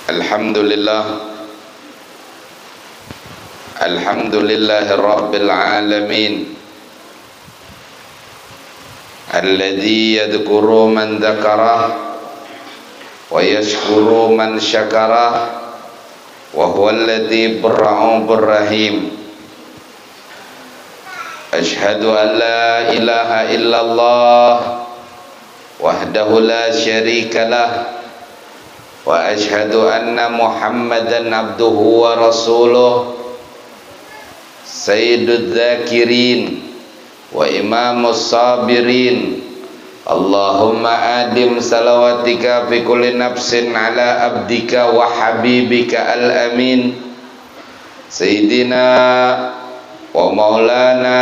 Alhamdulillah, alhamdulillahi rabbil alamin, alladhi yadhkuru man dhakarah wa yashkuru man syakarah, wa huwa alladhi birra'ubur rahim. Ashhadu an la ilaha illallah wahdahu la syarika lah, wa ashhadu anna Muhammadan abduhu wa rasuluh, sayyidud dzakirin wa imamus sabirin. Allahumma adim salawatika fi kulli nafsin ala abdika wa habibika al-amin sayyidina wa maulana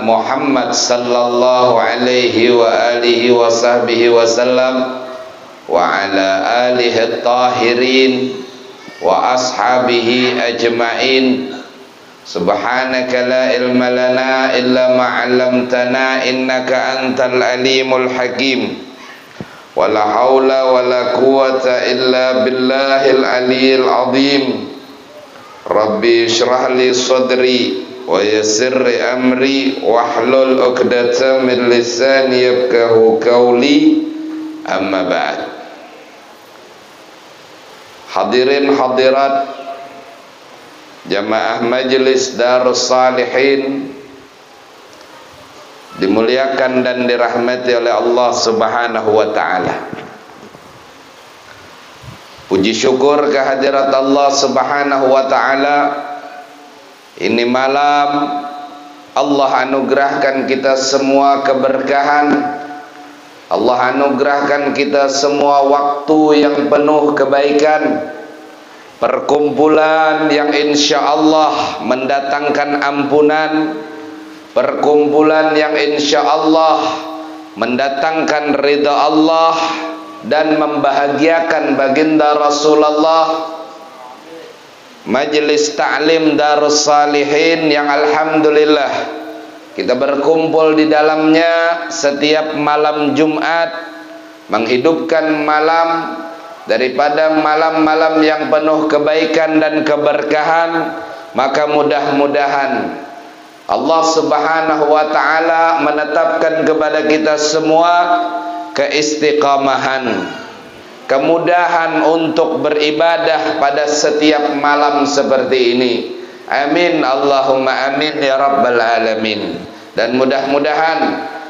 Muhammad sallallahu alaihi wa alihi wa sahbihi wa sallam, wa ala alihi tahirin wa ashabihi ajma'in. Subhanaka la ilma lana illa ma 'allamtana innaka antal alimul hakim. Wala haula wala quwwata illa billahil aliyyil azim. Rabbi shrah li sadri wa yassir li amri wahlul 'uqdatam min lisani yafqahu qawli. Amma ba'd. Hadirin hadirat jamaah Majelis Darus Salihin, dimuliakan dan dirahmati oleh Allah Subhanahu wa taala. Puji syukur kehadirat Allah Subhanahu wa taala. Ini malam Allah anugerahkan kita semua keberkahan. Allah anugerahkan kita semua waktu yang penuh kebaikan, perkumpulan yang insya Allah mendatangkan ampunan, perkumpulan yang insya Allah mendatangkan ridha Allah dan membahagiakan baginda Rasulullah. Majelis Ta'lim Darus Salihin yang alhamdulillah kita berkumpul di dalamnya setiap malam Jumat, menghidupkan malam daripada malam-malam yang penuh kebaikan dan keberkahan. Maka mudah-mudahan Allah Subhanahu wa taala menetapkan kepada kita semua keistiqamahan, kemudahan untuk beribadah pada setiap malam seperti ini. Amin Allahumma amin ya rabbal alamin. Dan mudah-mudahan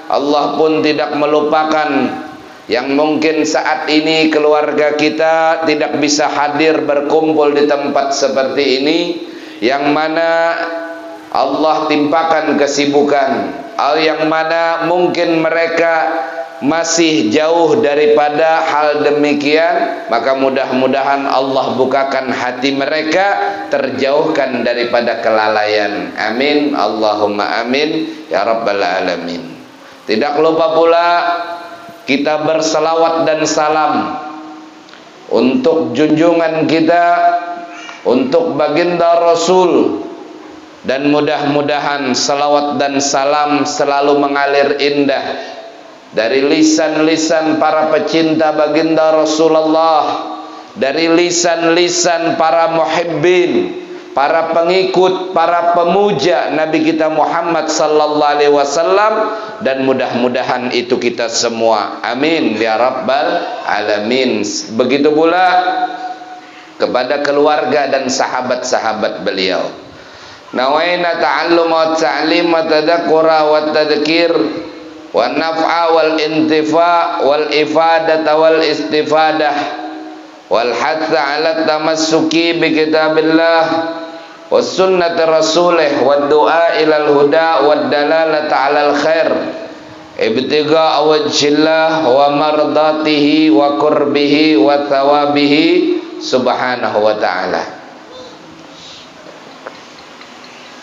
Allah pun tidak melupakan yang mungkin saat ini keluarga kita tidak bisa hadir berkumpul di tempat seperti ini, yang mana Allah timpakan kesibukan, yang mana mungkin mereka masih jauh daripada hal demikian. Maka mudah-mudahan Allah bukakan hati mereka, terjauhkan daripada kelalaian. Amin Allahumma amin ya rabbal alamin. Tidak lupa pula kita berselawat dan salam untuk junjungan kita, untuk baginda Rasul, dan mudah-mudahan selawat dan salam selalu mengalir indah dari lisan-lisan para pecinta baginda Rasulullah, dari lisan-lisan para muhibbin, para pengikut, para pemuja Nabi kita Muhammad sallallahu alaihi wasallam. Dan mudah-mudahan itu kita semua. Amin ya rabbal alamin. Begitu pula kepada keluarga dan sahabat-sahabat beliau. Nawaina ta'allum wa ta'lim wa tadhakkura wa tadhkir wa naf'a wal intifa' wal ifadata wal istifadah wal hatha 'ala tamassuki bi kitabillah wa sunnati rasulih wa du'a ilal huda wa dalalata 'alal khair ibtigha wajhillah wa mardatihi wa qurbihi wa thawabihi subhanahu wa ta'ala.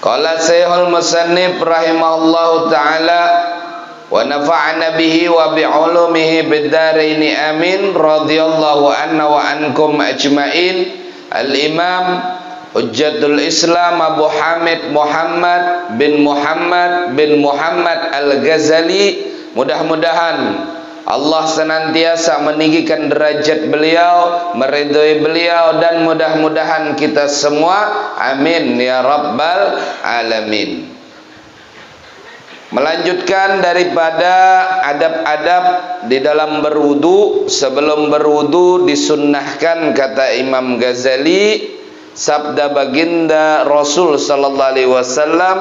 Qala Syekhul Musannif rahimahullahu ta'ala wa nafa'ana bihi wa bi'ulumihi bid-daraini amin radhiyallahu anna wa ankum ajmain. Al-Imam Hujjatul Islam Abu Hamid Muhammad bin Muhammad Al-Ghazali, mudah-mudahan Allah senantiasa meninggikan derajat beliau, meridhoi beliau, dan mudah-mudahan kita semua amin ya rabbal alamin. Melanjutkan daripada adab-adab di dalam berwudu. Sebelum berwudu disunnahkan, kata Imam Ghazali, sabda baginda Rasul sallallahu alaihi wasallam,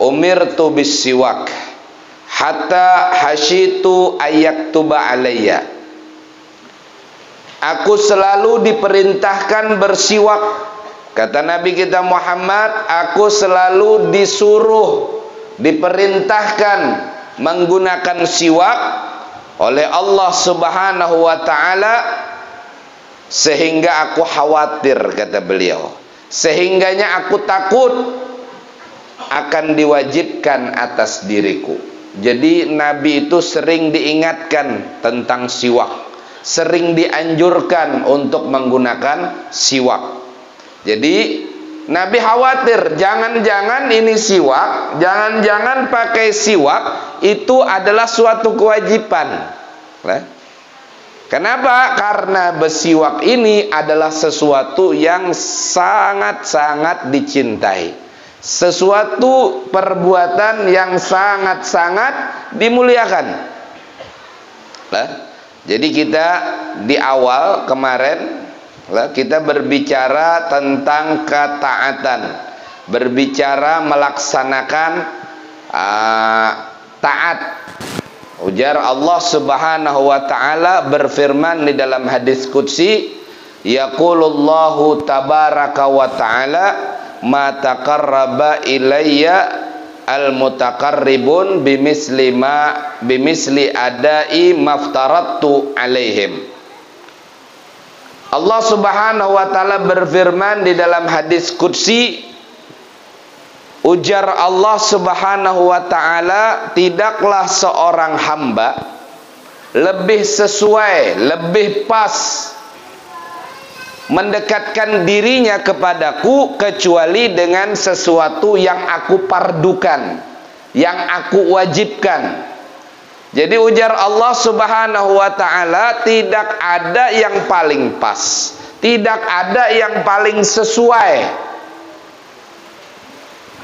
umirtu bis-siwak hatta hasyitu ayyaktuba alayya. Aku selalu diperintahkan bersiwak, kata Nabi kita Muhammad, aku selalu disuruh, diperintahkan menggunakan siwak oleh Allah Subhanahu wa taala, sehingga aku khawatir, kata beliau, sehingganya aku takut akan diwajibkan atas diriku. Jadi Nabi itu sering diingatkan tentang siwak, sering dianjurkan untuk menggunakan siwak. Jadi Nabi khawatir, jangan-jangan ini siwak, jangan-jangan pakai siwak itu adalah suatu kewajiban. Kenapa? Karena bersiwak ini adalah sesuatu yang sangat-sangat dicintai, sesuatu perbuatan yang sangat-sangat dimuliakan. Jadi kita di awal kemarin kita berbicara tentang ketaatan, berbicara melaksanakan taat. Ujar Allah Subhanahu wa taala berfirman di dalam hadis qudsi, yaqulullahu tabaraka wa taala, ma taqarraba ilayya al-mutaqarribun bimisli adai maftarattu alaihim. Allah Subhanahu wa taala berfirman di dalam hadis qudsi, ujar Allah Subhanahu wa taala, tidaklah seorang hamba lebih sesuai, lebih pas mendekatkan dirinya kepadaku kecuali dengan sesuatu yang aku pardukan, yang aku wajibkan. Jadi ujar Allah Subhanahu wa taala, tidak ada yang paling pas, tidak ada yang paling sesuai,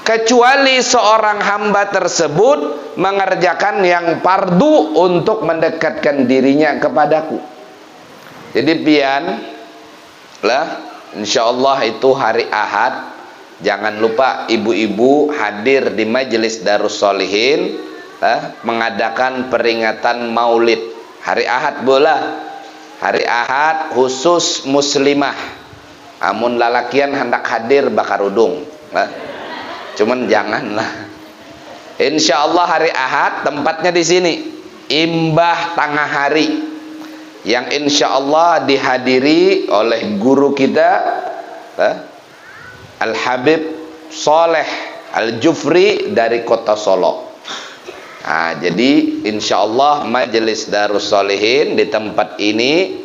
kecuali seorang hamba tersebut mengerjakan yang fardu untuk mendekatkan dirinya kepadaku. Jadi pian lah, insyaallah itu hari Ahad, jangan lupa ibu-ibu hadir di majelis Darus Sholihin, mengadakan peringatan maulid hari Ahad bola. Hari Ahad khusus muslimah, amun lalakian hendak hadir bakarudung, cuman janganlah. Insyaallah hari Ahad tempatnya di sini, Imbah Tengah Hari, yang insyaallah dihadiri oleh guru kita Al Habib Soleh Al Jufri dari kota Solo. Jadi insyaallah majelis Darus Sholihin di tempat ini,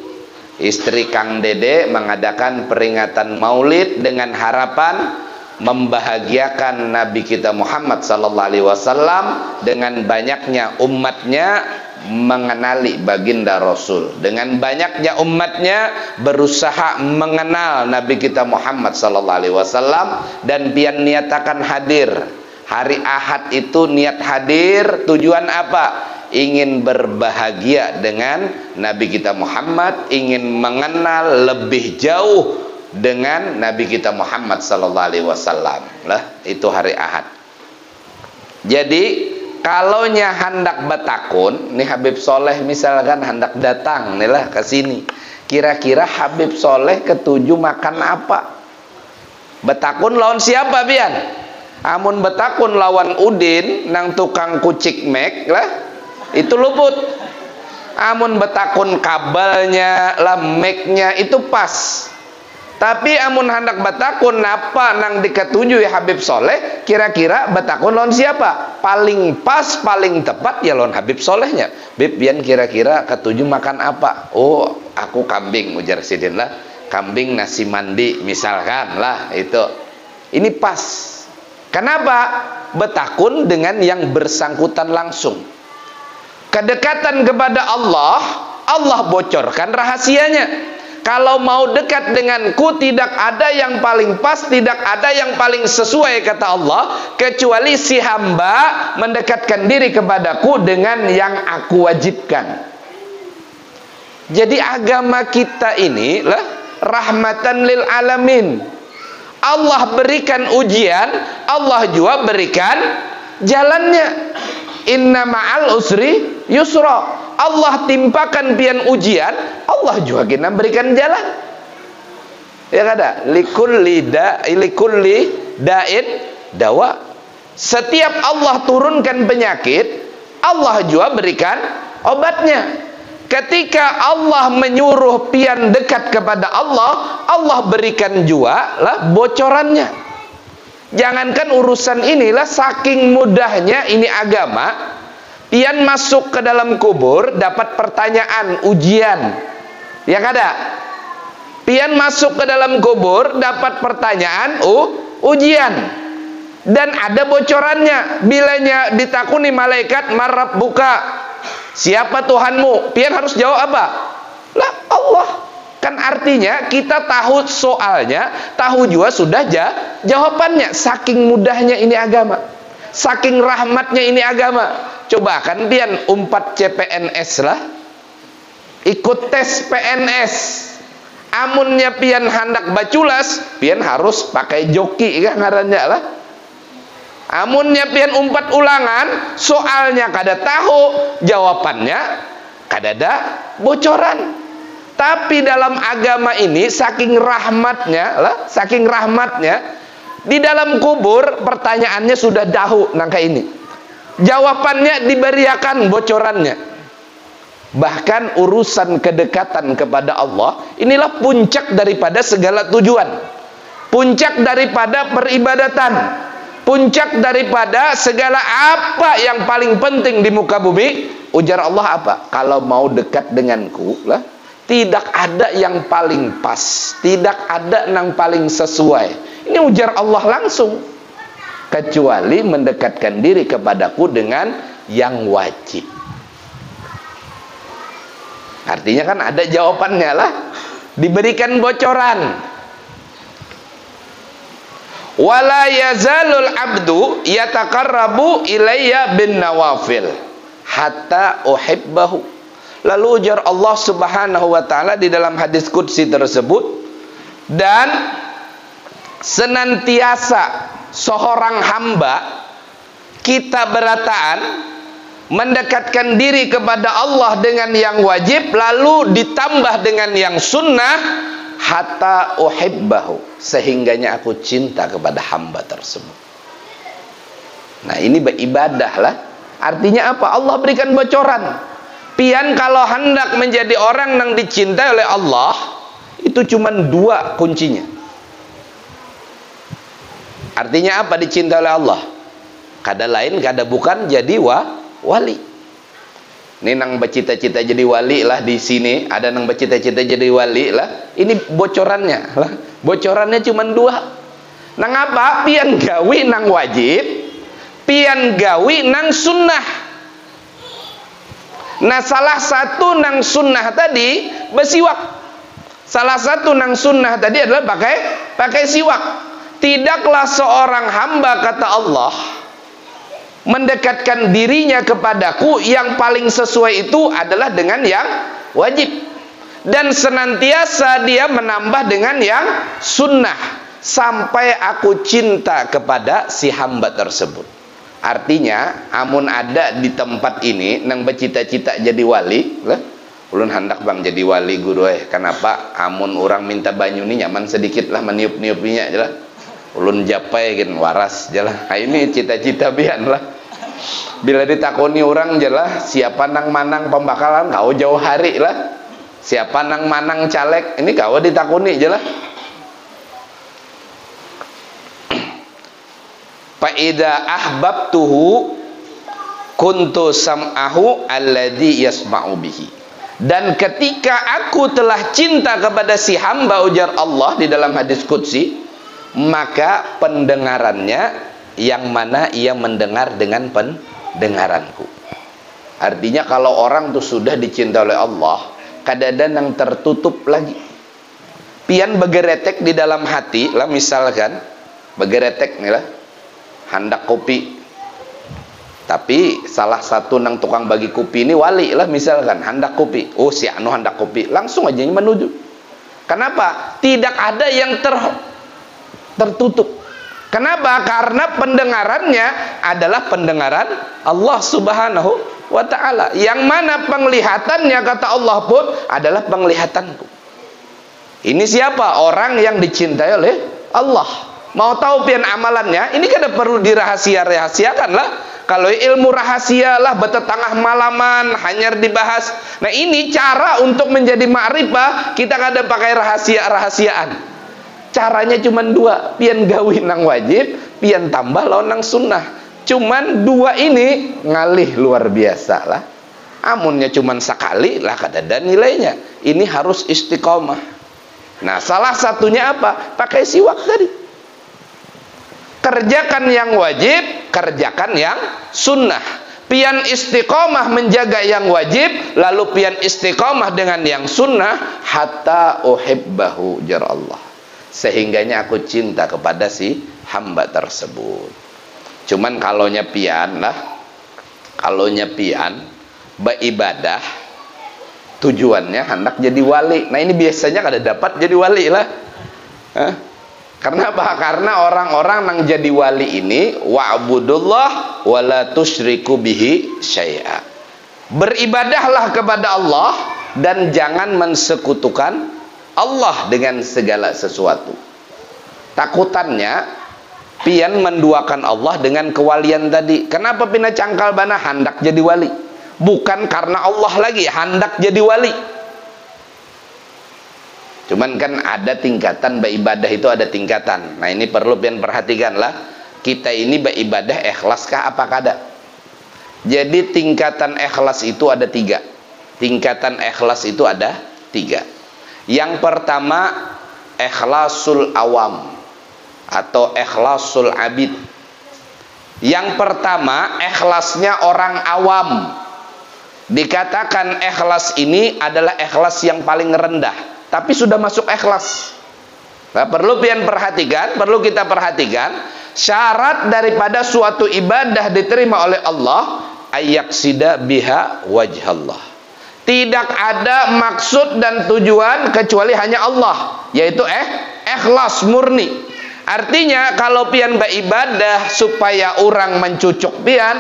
istri Kang Dede mengadakan peringatan maulid dengan harapan membahagiakan Nabi kita Muhammad sallallahu alaihi wasallam dengan banyaknya umatnya mengenali baginda Rasul, dengan banyaknya umatnya berusaha mengenal Nabi kita Muhammad sallallahu alaihi wasallam, dan pian niatakan hadir. Hari Ahad itu niat hadir, tujuan apa? Ingin berbahagia dengan Nabi kita Muhammad, ingin mengenal lebih jauh dengan Nabi kita Muhammad sallallahu alaihi wasallam. Itu hari Ahad. Jadi kalau nya hendak betakun, nih Habib Soleh misalkan hendak datang nih lah ke sini, kira-kira Habib Soleh ketujuh makan apa? Betakun lawan siapa pian? Amun betakun lawan Udin nang tukang kucik mek lah, itu luput. Amun betakun kabalnya lah, meknya itu pas. Tapi amun hendak betakun napa nang diketujuh ya Habib Soleh, kira-kira betakun lawan siapa? Paling pas, paling tepat ya lawan Habib Solehnya. Bib, pian kira-kira ketujuh makan apa? Oh, aku kambing, ujar Sidin lah. Kambing nasi mandi misalkan lah, itu. Ini pas. Kenapa? Betakun dengan yang bersangkutan langsung. Kedekatan kepada Allah, Allah bocorkan rahasianya. Kalau mau dekat denganku, tidak ada yang paling pas, tidak ada yang paling sesuai, kata Allah, kecuali si hamba mendekatkan diri kepadaku dengan yang aku wajibkan. Jadi agama kita ini lah rahmatan lil alamin. Allah berikan ujian, Allah juga berikan jalannya. Inna ma'al usri yusra. Allah timpakan pian ujian, Allah juga kena berikan jalan. Ya kada? Likulli da'in dawa. Setiap Allah turunkan penyakit, Allah juga berikan obatnya. Ketika Allah menyuruh pian dekat kepada Allah, Allah berikan juga lah bocorannya. Jangankan urusan inilah, saking mudahnya ini agama. Pian masuk ke dalam kubur dapat pertanyaan, ujian. Ya kada? Pian masuk ke dalam kubur dapat pertanyaan, ujian. Dan ada bocorannya. Bilanya ditakuni malaikat, marab buka. Siapa Tuhanmu? Pian harus jawab apa? Lah Allah. Kan artinya kita tahu soalnya, tahu juga sudah jawabannya. Saking mudahnya ini agama, saking rahmatnya ini agama. Coba kan pian umpat CPNS lah, ikut tes PNS. Amunnya pian hendak baculas, pian harus pakai joki kan ngarannya lah. Amunnya pian umpat ulangan, soalnya kada tahu, jawabannya kada ada bocoran. Tapi dalam agama ini saking rahmatnya lah, saking rahmatnya, di dalam kubur pertanyaannya sudah tahu nangka ini. Jawabannya diberiakan bocorannya. Bahkan urusan kedekatan kepada Allah, inilah puncak daripada segala tujuan. Puncak daripada peribadatan. Puncak daripada segala apa yang paling penting di muka bumi. Ujar Allah apa? Kalau mau dekat denganku lah, tidak ada yang paling pas, tidak ada yang paling sesuai. Ini ujar Allah langsung. Kecuali mendekatkan diri kepadaku dengan yang wajib. Artinya kan ada jawabannya lah, diberikan bocoran. Wala yazalul abdu yataqarrabu ilayya bin nawafil hatta uhibbahu. Lalu ujar Allah Subhanahu wa taala di dalam hadis qudsi tersebut, dan senantiasa seorang hamba kita berataan mendekatkan diri kepada Allah dengan yang wajib, lalu ditambah dengan yang sunnah, hatta uhibbahu, sehingganya aku cinta kepada hamba tersebut. Nah ini beribadah lah. Artinya apa? Allah berikan bocoran. Pian kalau hendak menjadi orang yang dicintai oleh Allah, itu cuma dua kuncinya. Artinya apa dicintai oleh Allah? Kada lain, kada bukan jadi wali. Ini nang bercita-cita jadi wali lah di sini. Ada nang bercita-cita jadi wali lah. Ini bocorannya lah. Bocorannya cuma dua. Nang apa? Pian gawi nang wajib, pian gawi nang sunnah. Nah salah satu nang sunnah tadi bersiwak. Salah satu nang sunnah tadi adalah pakai siwak. Tidaklah seorang hamba, kata Allah, mendekatkan dirinya kepadaku, yang paling sesuai itu adalah dengan yang wajib. Dan senantiasa dia menambah dengan yang sunnah, sampai aku cinta kepada si hamba tersebut. Artinya, amun ada di tempat ini nang bercita-cita jadi wali lah, ulun hendak bang jadi wali guru kenapa? Amun orang minta banyu ni nyaman sedikit lah, meniup-niupnya aja lah. Ulun japai kan waras je lah. Nah, ini cita-cita bian lah. Bila ditakoni orang je lah, siapa nang manang pembakalan, kau jauh hari lah. Siapa nang manang caleg, ini kau ditakoni je lah. Fa idza ahbabtuhu kuntu sam'ahu alladhi yasma'u bihi. Dan ketika aku telah cinta kepada si hamba, ujar Allah di dalam hadis qudsi, maka pendengarannya yang mana ia mendengar dengan pendengaranku. Artinya kalau orang tuh sudah dicintai oleh Allah, kadang-kadang yang tertutup lagi. Pian begeretek di dalam hati lah, misalkan begeretek nih lah, handak kopi. Tapi salah satu nang tukang bagi kopi ini wali lah, misalkan handak kopi. Oh, si anu handak kopi, langsung aja menuju. Kenapa? Tidak ada yang tertutup. Kenapa? Karena pendengarannya adalah pendengaran Allah Subhanahu wa ta'ala. Yang mana penglihatannya, kata Allah pun, adalah penglihatanku. Ini siapa? Orang yang dicintai oleh Allah. Mau tahu pian amalannya? Ini kada perlu dirahasia-rahasiakan lah. Kalau ilmu rahasia lah, betetengah malaman, hanya dibahas. Nah, ini cara untuk menjadi ma'rifah, kita kada pakai rahasia-rahasiaan. Caranya cuma dua, pian gawi nang wajib, pian tambah lawan nang sunnah. Cuman dua ini ngalih luar biasa lah. Amunnya cuman sekali lah kada ada nilainya. Ini harus istiqomah. Nah, salah satunya apa? Pakai siwak tadi. Kerjakan yang wajib, kerjakan yang sunnah. Pian istiqomah menjaga yang wajib, lalu pian istiqomah dengan yang sunnah, hatta uhibbahu jar Allah. Sehingganya aku cinta kepada si hamba tersebut. Cuman kalau nyepian lah, kalau nyepian beribadah tujuannya hendak jadi wali. Nah, ini biasanya kada dapat jadi wali lah. Karena apa? Karena orang-orang yang jadi wali ini wa'budullah wala tusyriku bihi syai'a. Beribadahlah kepada Allah dan jangan mensekutukan Allah dengan segala sesuatu. Takutannya pian menduakan Allah dengan kewalian tadi. Kenapa pina cangkal bana hendak jadi wali? Bukan karena Allah lagi, hendak jadi wali. Cuman kan ada tingkatan beribadah, itu ada tingkatan. Nah, ini perlu pian perhatikanlah. Kita ini beribadah ikhlaskah apa kada? Jadi tingkatan ikhlas itu ada tiga. Tingkatan ikhlas itu ada tiga. Yang pertama, ikhlasul awam atau ikhlasul abid. Yang pertama, ikhlasnya orang awam. Dikatakan ikhlas ini adalah ikhlas yang paling rendah, tapi sudah masuk ikhlas. Nah, perlu pian perhatikan, perlu kita perhatikan, syarat daripada suatu ibadah diterima oleh Allah, ayyaksida biha wajhallah. Tidak ada maksud dan tujuan kecuali hanya Allah, yaitu ikhlas murni. Artinya kalau pian beribadah supaya orang mencucuk pian,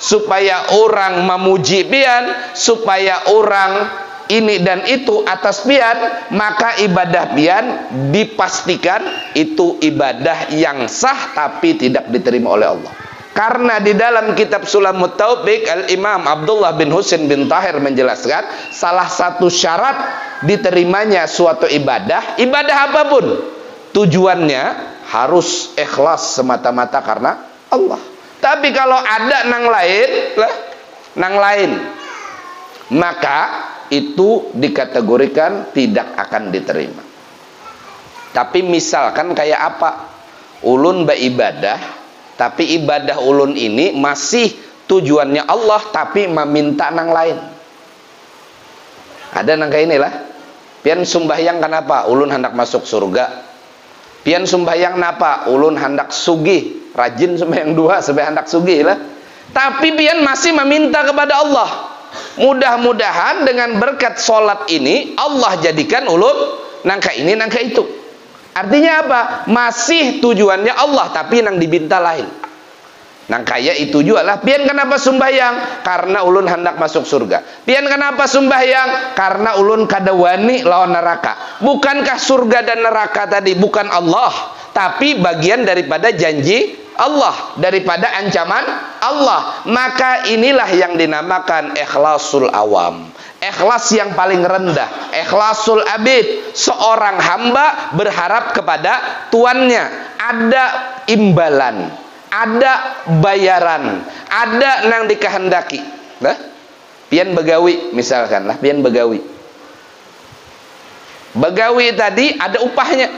supaya orang memuji pian, supaya orang ini dan itu atas pian, maka ibadah pian dipastikan itu ibadah yang sah tapi tidak diterima oleh Allah. Karena di dalam kitab Sulamut Taufik, Al-Imam Abdullah bin Husain bin Tahir menjelaskan, salah satu syarat diterimanya suatu ibadah, ibadah apapun, tujuannya harus ikhlas semata-mata karena Allah. Tapi kalau ada nang lain, maka itu dikategorikan tidak akan diterima. Tapi misalkan kayak apa? Ulun beribadah, tapi ibadah ulun ini masih tujuannya Allah, tapi meminta nang lain. Ada nang kayak inilah. Pian sumbahyang kenapa? Ulun hendak masuk surga. Pian sumbahyang napa? Ulun hendak sugih. Rajin sembahyang dua supaya hendak sugih lah. Tapi pian masih meminta kepada Allah. Mudah-mudahan dengan berkat solat ini Allah jadikan ulun nangka ini nangka itu. Artinya apa? Masih tujuannya Allah tapi nang dibinta lain. Nang kaya itu juga lah. Pian kenapa sumbahyang? Karena ulun hendak masuk surga. Pian kenapa sumbahyang? Karena ulun kada wani lawan neraka. Bukankah surga dan neraka tadi bukan Allah, tapi bagian daripada janji Allah, daripada ancaman Allah. Maka inilah yang dinamakan ikhlasul awam, ikhlas yang paling rendah, ikhlasul abid. Seorang hamba berharap kepada tuannya ada imbalan, ada bayaran, ada nang dikehendaki. Nah, pian begawi misalkan lah, pian begawi. Begawi tadi ada upahnya.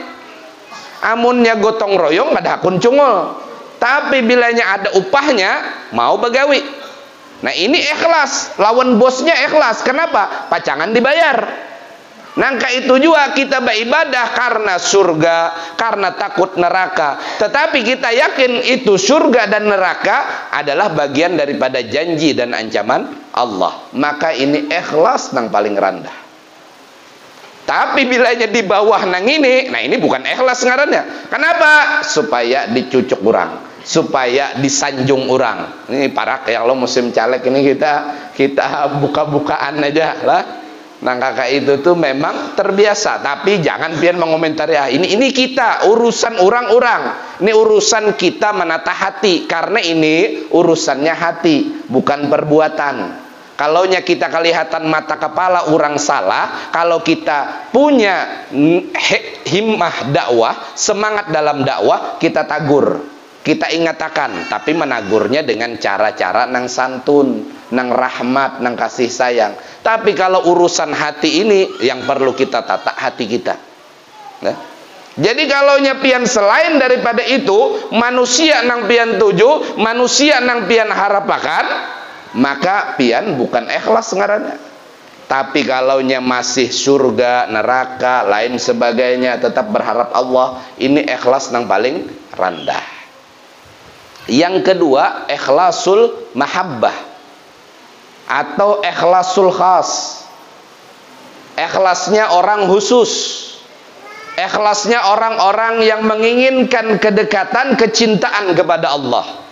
Amunnya gotong royong ada hakun cungul. Tapi bilanya ada upahnya, mau begawi. Nah ini ikhlas, lawan bosnya ikhlas. Kenapa? Pacangan dibayar. Nangka itu juga kita beribadah karena surga, karena takut neraka. Tetapi kita yakin itu surga dan neraka adalah bagian daripada janji dan ancaman Allah. Maka ini ikhlas yang paling rendah. Tapi bilanya di bawah nang ini, nah ini bukan ikhlas ngarannya. Kenapa? Supaya dicucuk orang, supaya disanjung orang. Ini parak ya, kalau musim caleg ini kita buka-bukaan aja lah. Nah kakak itu tuh memang terbiasa, tapi jangan pian mengomentari ini kita urusan orang-orang. Ini urusan kita menata hati, karena ini urusannya hati, bukan perbuatan. Kalaunya kita kelihatan mata kepala orang salah, kalau kita punya himmah dakwah, semangat dalam dakwah, kita tagur, kita ingatakan, tapi menagurnya dengan cara-cara nang santun, nang rahmat, nang kasih sayang. Tapi kalau urusan hati ini yang perlu kita tata hati kita. Nah, jadi kalau pian selain daripada itu, manusia nang pian tuju, manusia nang pian harapakan, maka pian bukan ikhlas ngarannya. Tapi kalaunya masih surga, neraka, lain sebagainya, tetap berharap Allah, ini ikhlas nang paling rendah. Yang kedua, ikhlasul mahabbah atau ikhlasul khas. Ikhlasnya orang khusus. Ikhlasnya orang-orang yang menginginkan kedekatan, kecintaan kepada Allah.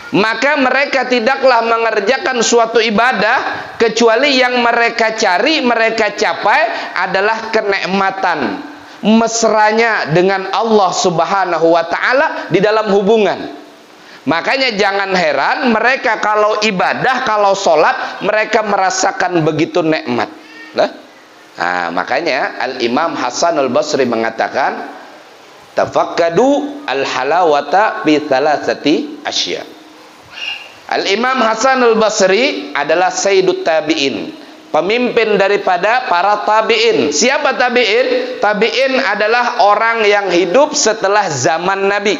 Maka mereka tidaklah mengerjakan suatu ibadah kecuali yang mereka cari, mereka capai adalah kenikmatan, mesranya dengan Allah Subhanahu wa ta'ala di dalam hubungan. Makanya jangan heran mereka kalau ibadah, kalau sholat, mereka merasakan begitu nikmat. Nah, makanya Al-Imam Hasan Al-Basri mengatakan, tafakkadu al-halawata bi thalathati asya. Al-Imam Hasan Al-Basri adalah Sayyidut Tabi'in, pemimpin daripada para tabi'in. Siapa tabi'in? Tabi'in adalah orang yang hidup setelah zaman Nabi.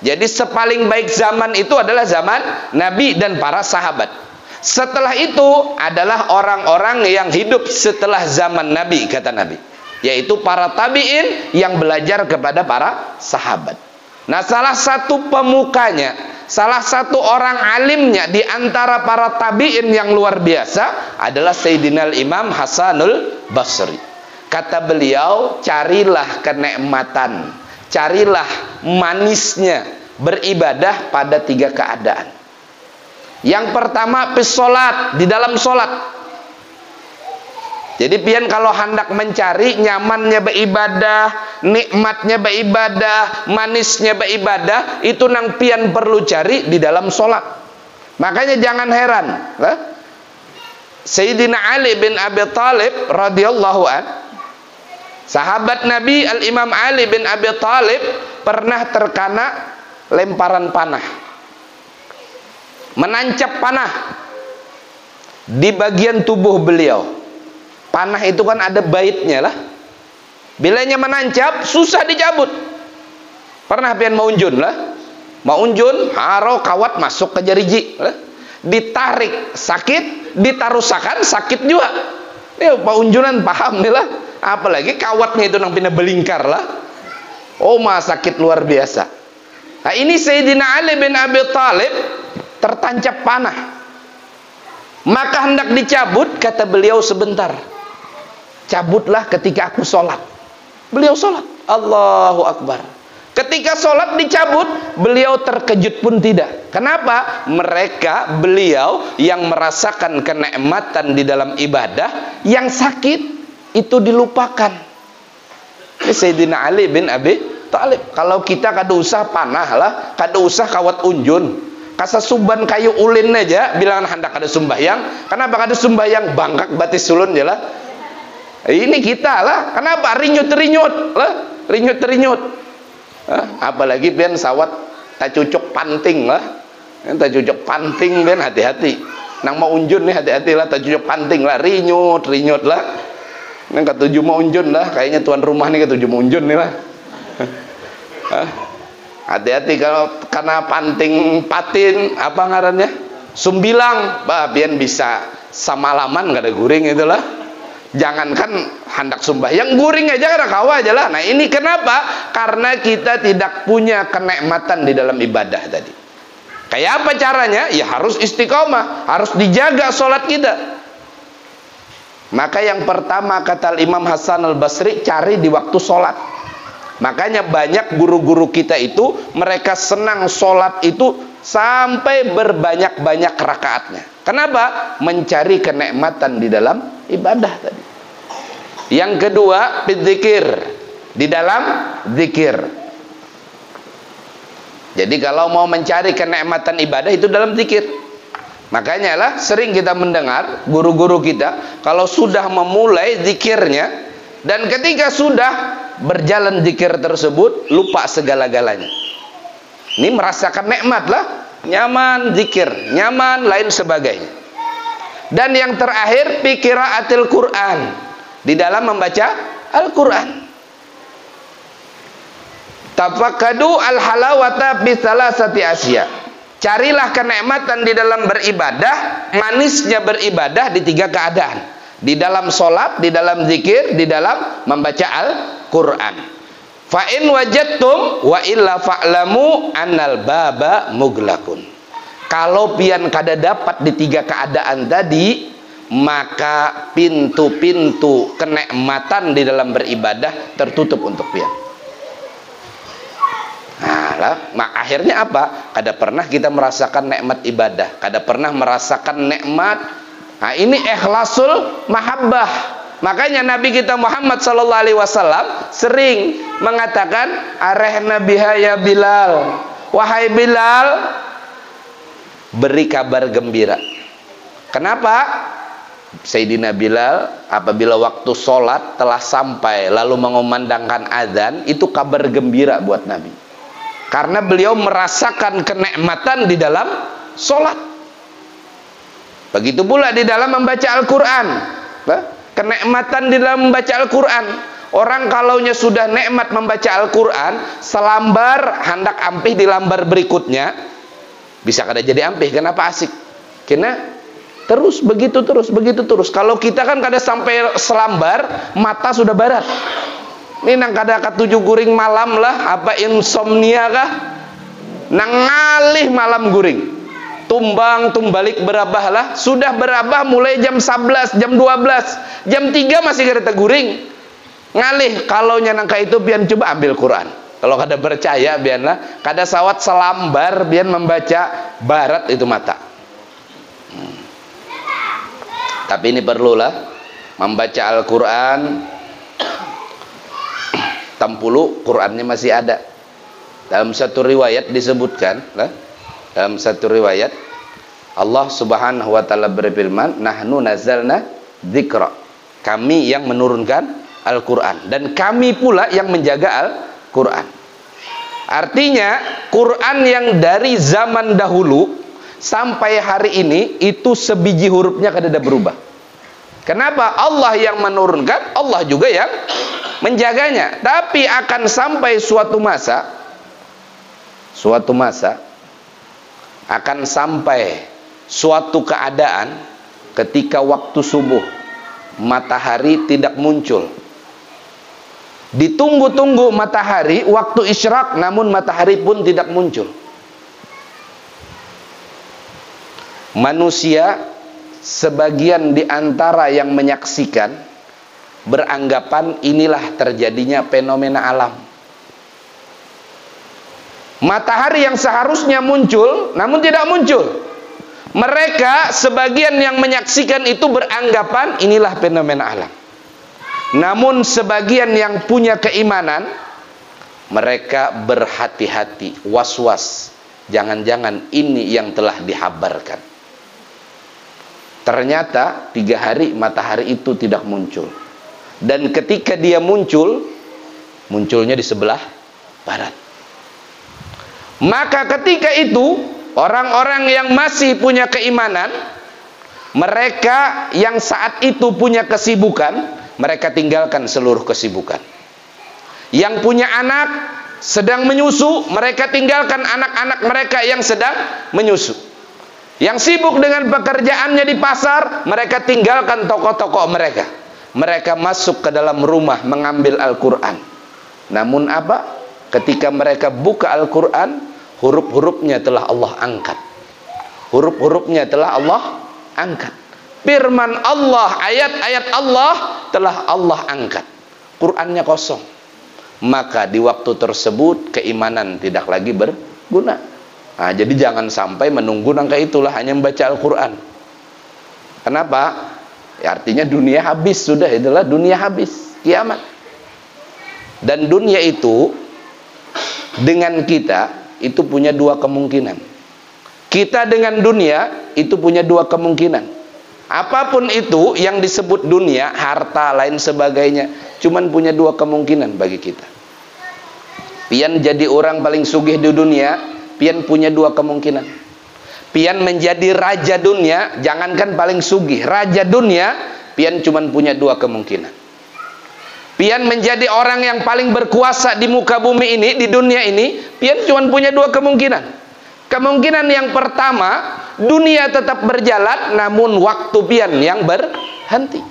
Jadi sepaling baik zaman itu adalah zaman Nabi dan para sahabat. Setelah itu adalah orang-orang yang hidup setelah zaman Nabi, kata Nabi, yaitu para tabi'in yang belajar kepada para sahabat. Nah, salah satu pemukanya, salah satu orang alimnya di antara para tabi'in yang luar biasa adalah Sayyidina Imam Hasanul Basri. Kata beliau, carilah kenikmatan, carilah manisnya beribadah pada 3 keadaan. Yang pertama, sholat, di dalam sholat. Jadi pian kalau hendak mencari nyamannya beribadah, nikmatnya beribadah, manisnya beribadah, itu nang pian perlu cari di dalam sholat. Makanya jangan heran, Sayyidina Ali bin Abi Thalib radhiyallahu an, sahabat Nabi Al-Imam Ali bin Abi Thalib pernah terkena lemparan panah, menancap panah di bagian tubuh beliau. Panah itu kan ada baitnya lah. Bilanya menancap, susah dicabut. Pernah pian mau unjun lah. Mau unjun, haro kawat masuk ke jariji lah. Ditarik sakit, ditarusakan sakit juga. Pak unjunan paham nih lah. Apalagi kawatnya itu nang pindah belingkar lah. Oh, sakit luar biasa. Nah, ini Sayyidina Ali bin Abi Thalib tertancap panah. Maka hendak dicabut, kata beliau, sebentar. Cabutlah ketika aku sholat. Beliau sholat. Allahu Akbar. Ketika sholat dicabut, beliau terkejut pun tidak. Kenapa? Beliau yang merasakan kenikmatan di dalam ibadah, yang sakit itu dilupakan. Ini Sayyidina Ali bin Abi Thalib. Kalau kita kada usah panah lah, kada usah kawat unjun, kasa suban kayu ulin aja, bilangan hendak ada sembahyang. Kenapa kada sembahyang? Bangkak batis sulun je lah. Ini kita lah. Kenapa? Rinyut-rinyut lah, rinyut-rinyut. Apalagi pian sawat tak cucuk panting lah. Tak cucuk panting pian, hati-hati. Nang mau unjun nih hati-hati lah, tak cucuk panting lah, rinyut-rinyut lah. Nang ketujuh mau unjun lah, kayaknya tuan rumah nih ketujuh mau unjun nih lah. Hati-hati kalau kena panting patin, apa ngarannya? Sumbilang, bah pian bisa samalaman gak ada guring itulah. Jangankan hendak sembahyang, guring aja kada kawa aja lah. Nah ini kenapa? Karena kita tidak punya kenikmatan di dalam ibadah tadi. Kayak apa caranya? Ya harus istiqomah, harus dijaga sholat kita. Maka yang pertama kata Imam Hasan al-Basri, cari di waktu sholat. Makanya banyak guru-guru kita itu, mereka senang sholat itu sampai berbanyak-banyak rakaatnya. Kenapa? Mencari kenikmatan di dalam ibadah tadi. Yang kedua, berzikir, di dalam zikir. Jadi kalau mau mencari kenikmatan ibadah itu dalam zikir. Makanya lah sering kita mendengar guru-guru kita kalau sudah memulai zikirnya dan ketika sudah berjalan zikir tersebut lupa segala-galanya. Ini merasakan nikmat lah, nyaman zikir, nyaman lain sebagainya. Dan yang terakhir qiraatul Quran, di dalam membaca Al-Quran. Tafaqadu al-halawata bi salasati asya. Carilah kenikmatan di dalam beribadah, manisnya beribadah di 3 keadaan. Di dalam sholat, di dalam zikir, di dalam membaca Al-Quran. Fa in wajadtum wa illa fa'lamu annal baba muglaqun. Kalau pian kada dapat di 3 keadaan tadi, maka pintu-pintu kenikmatan di dalam beribadah tertutup untuk pian. Akhirnya apa? Kada pernah kita merasakan nikmat ibadah, kada pernah merasakan nikmat. Nah, ini ikhlasul mahabbah. Makanya Nabi kita Muhammad sallallahu alaihi wasallam sering mengatakan, arehna biha ya Bilal. Wahai Bilal, beri kabar gembira. Kenapa? Sayyidina Bilal apabila waktu sholat telah sampai lalu mengumandangkan azan, itu kabar gembira buat Nabi. Karena beliau merasakan kenikmatan di dalam sholat. Begitu pula di dalam membaca Al-Quran. Kenikmatan di dalam membaca Al-Quran. Orang kalaunya sudah nikmat membaca Al-Quran, selambar hendak ampih di lambar berikutnya, bisa kada jadi ampih. Kenapa asik? Karena terus begitu terus begitu terus. Kalau kita kan kada sampai selambar, mata sudah barat. Ini nang kada ketujuh guring malam lah, apa insomnia kah? Nang ngalih malam guring. Tumbang tumbalik berabah lah, sudah berabah mulai jam 11, jam 12, jam 3 masih kada guring. Ngalih kalau nyanangka itu biar coba ambil Quran. Kalau kada percaya biarlah, kada sawat selambar biar membaca barat itu mata. Tapi ini perlulah membaca Al-Quran. Tampulu Qurannya masih ada. Dalam satu riwayat disebutkan, dalam satu riwayat Allah Subhanahu wa taala berfirman, nahnu nazalna dzikra. Kami yang menurunkan Al-Quran dan kami pula yang menjaga Al-Quran. Artinya Quran yang dari zaman dahulu sampai hari ini itu sebiji hurufnya kada ada berubah. Kenapa? Allah yang menurunkan, Allah juga yang menjaganya. Tapi akan sampai suatu masa akan sampai suatu keadaan ketika waktu subuh matahari tidak muncul. Ditunggu-tunggu matahari waktu isyraq, namun matahari pun tidak muncul. Manusia sebagian di antara yang menyaksikan beranggapan inilah terjadinya fenomena alam. Matahari yang seharusnya muncul namun tidak muncul. Mereka sebagian yang menyaksikan itu beranggapan inilah fenomena alam. Namun sebagian yang punya keimanan, mereka berhati-hati, was-was. Jangan-jangan ini yang telah dihabarkan. Ternyata 3 hari matahari itu tidak muncul. Dan ketika dia muncul, munculnya di sebelah barat. Maka ketika itu orang-orang yang masih punya keimanan, mereka yang saat itu punya kesibukan, mereka tinggalkan seluruh kesibukan. Yang punya anak, sedang menyusu, mereka tinggalkan anak-anak mereka yang sedang menyusu. Yang sibuk dengan pekerjaannya di pasar, mereka tinggalkan tokoh-tokoh mereka. Mereka masuk ke dalam rumah mengambil Al-Quran. Namun apa? Ketika mereka buka Al-Quran, huruf-hurufnya telah Allah angkat. Huruf-hurufnya telah Allah angkat. Firman Allah, ayat-ayat Allah telah Allah angkat. Qurannya kosong. Maka di waktu tersebut keimanan tidak lagi berguna. Nah, jadi jangan sampai menunggu nangka itulah hanya membaca Al-Quran. Kenapa? Ya, artinya dunia habis sudah, itulah dunia habis, kiamat. Dan dunia itu dengan kita itu punya dua kemungkinan. Kita dengan dunia itu punya dua kemungkinan. Apapun itu yang disebut dunia, harta lain sebagainya, cuman punya dua kemungkinan bagi kita. Pian jadi orang paling sugih di dunia, pian punya dua kemungkinan. Pian menjadi raja dunia, jangankan paling sugih, raja dunia, pian cuman punya dua kemungkinan. Pian menjadi orang yang paling berkuasa di muka bumi ini, di dunia ini, pian cuman punya dua kemungkinan. Kemungkinan yang pertama, dunia tetap berjalan, namun waktu pian yang berhenti.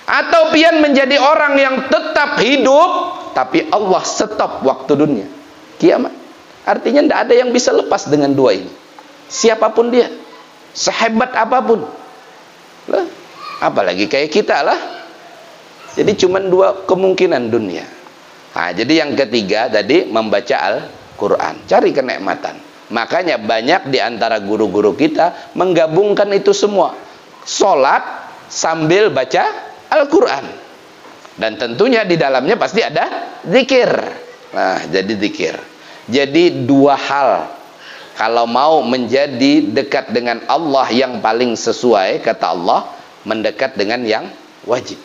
Atau pian menjadi orang yang tetap hidup, tapi Allah stop waktu dunia, kiamat. Artinya tidak ada yang bisa lepas dengan dua ini. Siapapun dia, sehebat apapun lah, apalagi kayak kita lah. Jadi cuma dua kemungkinan dunia. Nah, jadi yang ketiga tadi membaca Al-Quran, cari kenikmatan. Makanya banyak di antara guru-guru kita menggabungkan itu semua, sholat sambil baca Al-Quran. Dan tentunya di dalamnya pasti ada zikir. Nah, jadi zikir. Jadi dua hal, kalau mau menjadi dekat dengan Allah yang paling sesuai, kata Allah, mendekat dengan yang wajib.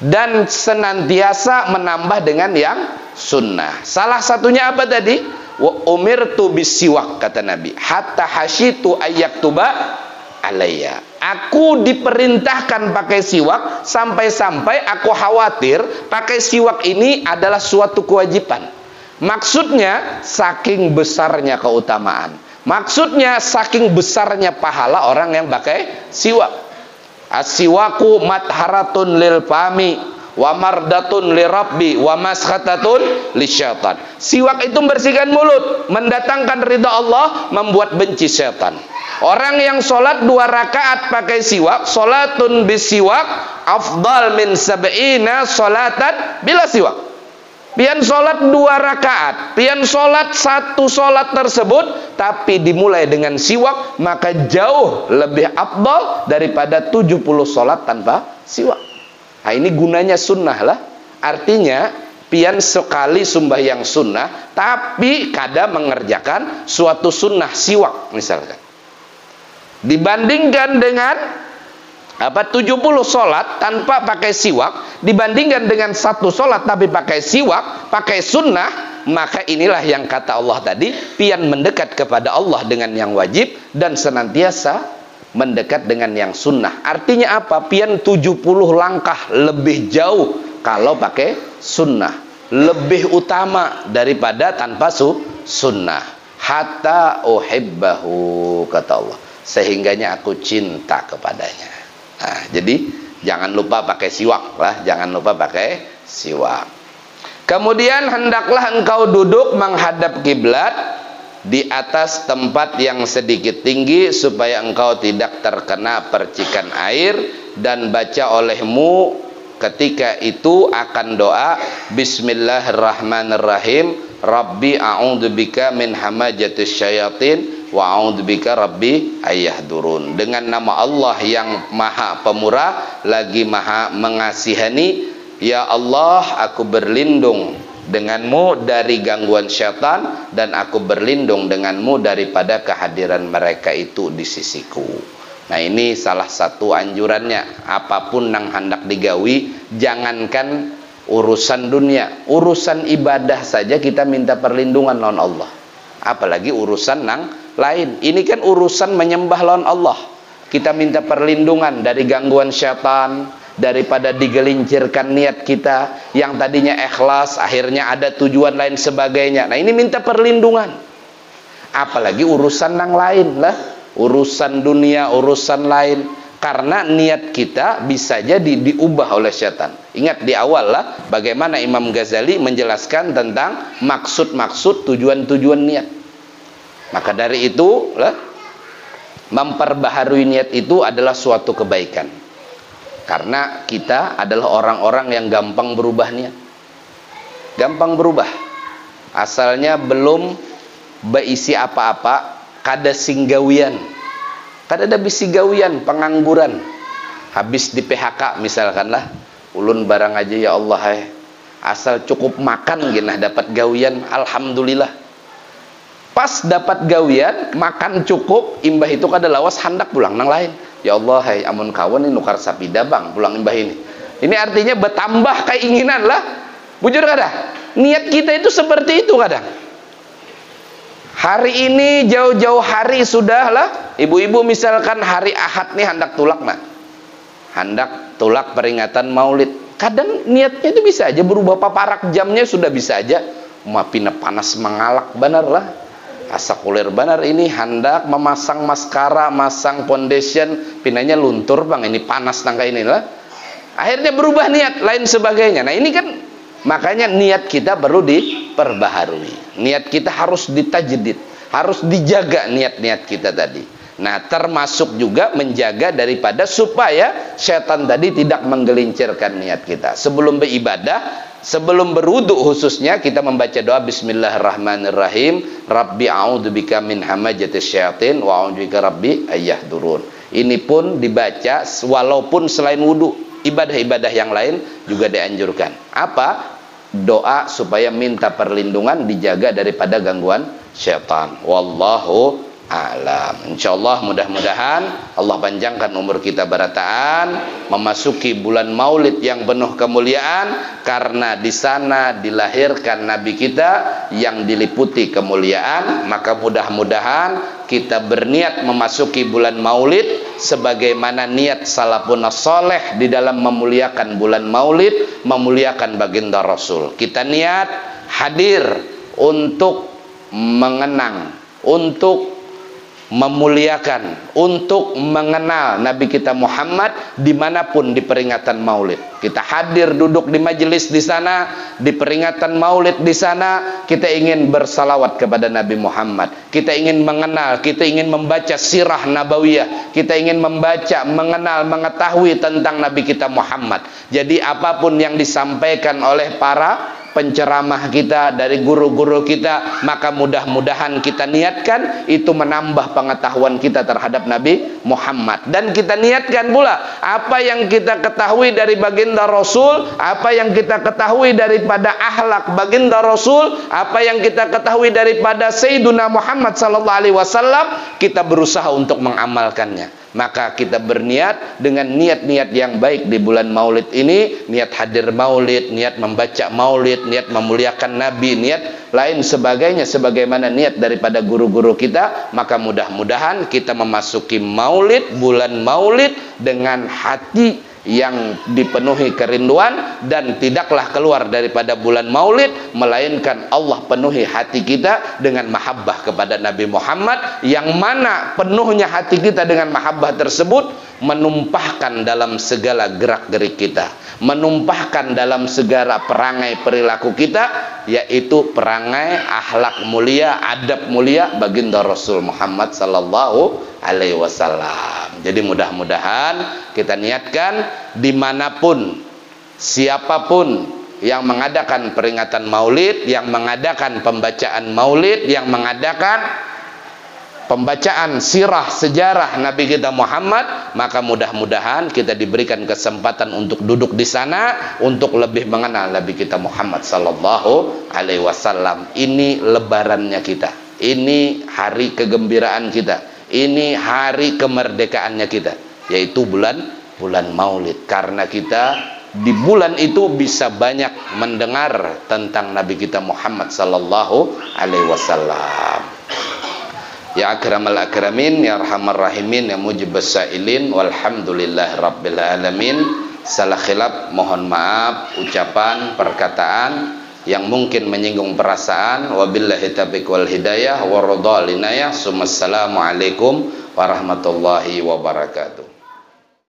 Dan senantiasa menambah dengan yang sunnah. Salah satunya apa tadi? Wa umirtu bisiwak, kata Nabi, hatta hasyitu ayyaktuba alayya. Aku diperintahkan pakai siwak sampai-sampai aku khawatir pakai siwak ini adalah suatu kewajiban. Maksudnya saking besarnya keutamaan. Maksudnya saking besarnya pahala orang yang pakai siwak. As-siwaku matharatun lil fami wa mardatun li rabbi wa maskhatatun lisyaitan. Siwak itu membersihkan mulut, mendatangkan ridha Allah, membuat benci syaitan. Orang yang sholat 2 rakaat pakai siwak, sholatun bisiwak afdal min sab'ina sholatan bila siwak. Pian sholat 2 rakaat, pian sholat satu sholat tersebut, tapi dimulai dengan siwak, maka jauh lebih afdal daripada 70 sholat tanpa siwak. Nah, ini gunanya sunnah lah. Artinya pian sekali sembahyang sunnah, tapi kadang mengerjakan suatu sunnah siwak misalkan, dibandingkan dengan 70 sholat tanpa pakai siwak, dibandingkan dengan satu sholat tapi pakai siwak, pakai sunnah, maka inilah yang kata Allah tadi, pian mendekat kepada Allah dengan yang wajib dan senantiasa mendekat dengan yang sunnah. Artinya apa? Pian 70 langkah lebih jauh kalau pakai sunnah, lebih utama daripada tanpa sunnah. Hatta uhibbahu, kata Allah, sehingganya aku cinta kepadanya. Nah, jadi jangan lupa pakai siwak lah, jangan lupa pakai siwak. Kemudian hendaklah engkau duduk menghadap kiblat di atas tempat yang sedikit tinggi supaya engkau tidak terkena percikan air, dan baca olehmu ketika itu akan doa Bismillahirrahmanirrahim, Rabbi a'udzubika min hamajatis syayatin wa a'udzubika Rabbi ayyahdurun. Dengan nama Allah yang maha pemurah lagi maha mengasihani, ya Allah, aku berlindung denganmu dari gangguan syaitan, dan aku berlindung denganmu daripada kehadiran mereka itu di sisiku. Nah, ini salah satu anjurannya. Apapun yang hendak digawi, jangankan urusan dunia, urusan ibadah saja kita minta perlindungan lawan Allah, apalagi urusan nang lain. Ini kan urusan menyembah lawan Allah, kita minta perlindungan dari gangguan syaitan, daripada digelincirkan niat kita yang tadinya ikhlas, akhirnya ada tujuan lain sebagainya. Nah, ini minta perlindungan. Apalagi urusan yang lain lah, urusan dunia, urusan lain. Karena niat kita bisa jadi diubah oleh setan. Ingat di awal lah bagaimana Imam Ghazali menjelaskan tentang maksud-maksud, tujuan-tujuan niat. Maka dari itu lah, memperbaharui niat itu adalah suatu kebaikan. Karena kita adalah orang-orang yang gampang berubah niat. Gampang berubah. Asalnya belum berisi apa-apa, kada singgawian. Kada ada bisi gawian, pengangguran. Habis di PHK misalkan lah, ulun barang aja ya Allah asal cukup makan genah dapat gawian, alhamdulillah. Pas dapat gawian, makan cukup, imbah itu kada lawas hendak pulang nang lain. Ya Allah, amun kawan ini nukar sapida bang, pulang imbah ini. Ini artinya bertambah keinginan lah. Bujur kada? Niat kita itu seperti itu kadang. Hari ini jauh-jauh hari sudah lah. Ibu-ibu misalkan hari Ahad nih hendak tulak nah. Hendak tulak peringatan Maulid. Kadang niatnya itu bisa aja berubah paparak jamnya sudah bisa aja. Mapina panas mengalak benar lah. Asa kulir benar ini hendak memasang maskara, masang foundation, pinanya luntur bang, ini panas nangka ini lah. Akhirnya berubah niat lain sebagainya. Nah ini kan makanya niat kita perlu diperbaharui. Niat kita harus ditajdid, harus dijaga niat-niat kita tadi. Nah termasuk juga menjaga daripada supaya setan tadi tidak menggelincirkan niat kita. Sebelum beribadah, sebelum berwudu khususnya, kita membaca doa Bismillahirrahmanirrahim. Rabbi a'udzubika min hamajatis syayatin wa a'udzubika rabbi ayyahdurun. Ini pun dibaca walaupun selain wudu. Ibadah-ibadah yang lain juga dianjurkan. Apa? Doa supaya minta perlindungan, dijaga daripada gangguan syaitan. Wallahu a'lam. Insyaallah mudah-mudahan Allah panjangkan umur kita barataan, memasuki bulan Maulid yang penuh kemuliaan, karena di sana dilahirkan Nabi kita yang diliputi kemuliaan. Maka mudah-mudahan kita berniat memasuki bulan Maulid sebagaimana niat salafun saleh di dalam memuliakan bulan Maulid, memuliakan baginda Rasul. Kita niat hadir untuk mengenang, untuk memuliakan, untuk mengenal Nabi kita Muhammad dimanapun di peringatan Maulid. Kita hadir duduk di majelis di sana, di peringatan Maulid di sana, kita ingin bersalawat kepada Nabi Muhammad. Kita ingin mengenal, kita ingin membaca sirah nabawiyah, kita ingin membaca, mengenal, mengetahui tentang Nabi kita Muhammad. Jadi apapun yang disampaikan oleh para penceramah kita, dari guru-guru kita, maka mudah-mudahan kita niatkan itu menambah pengetahuan kita terhadap Nabi Muhammad. Dan kita niatkan pula apa yang kita ketahui dari baginda Rasul, apa yang kita ketahui daripada akhlak baginda Rasul, apa yang kita ketahui daripada Sayyiduna Muhammad sallallahu alaihi wasallam, kita berusaha untuk mengamalkannya. Maka kita berniat dengan niat-niat yang baik di bulan Maulid ini, niat hadir Maulid, niat membaca Maulid, niat memuliakan Nabi, niat lain sebagainya sebagaimana niat daripada guru-guru kita. Maka mudah-mudahan kita memasuki Maulid, bulan Maulid dengan hati yang dipenuhi kerinduan, dan tidaklah keluar daripada bulan Maulid melainkan Allah penuhi hati kita dengan mahabbah kepada Nabi Muhammad, yang mana penuhnya hati kita dengan mahabbah tersebut menumpahkan dalam segala gerak-gerik kita, menumpahkan dalam segala perangai perilaku kita, yaitu perangai akhlak mulia, adab mulia baginda Rasul Muhammad sallallahu alaihi wasallam. Jadi mudah-mudahan kita niatkan dimanapun, siapapun yang mengadakan peringatan Maulid, yang mengadakan pembacaan Maulid, yang mengadakan pembacaan sirah sejarah Nabi kita Muhammad, maka mudah-mudahan kita diberikan kesempatan untuk duduk di sana untuk lebih mengenal Nabi kita Muhammad sallallahu alaihi wasallam. Ini lebarannya kita, ini hari kegembiraan kita, ini hari kemerdekaannya kita, yaitu bulan Maulid. Karena kita di bulan itu bisa banyak mendengar tentang Nabi kita Muhammad sallallahu alaihi wasallam. Ya akramal akramin, ya arhamar rahimin, ya mujibas sailin, walhamdulillah rabbil alamin. Salah khilaf mohon maaf, ucapan, perkataan yang mungkin menyinggung perasaan. Wabillahi taufiq wal hidayah wa ridha linayah. Assalamualaikum warahmatullahi wabarakatuh.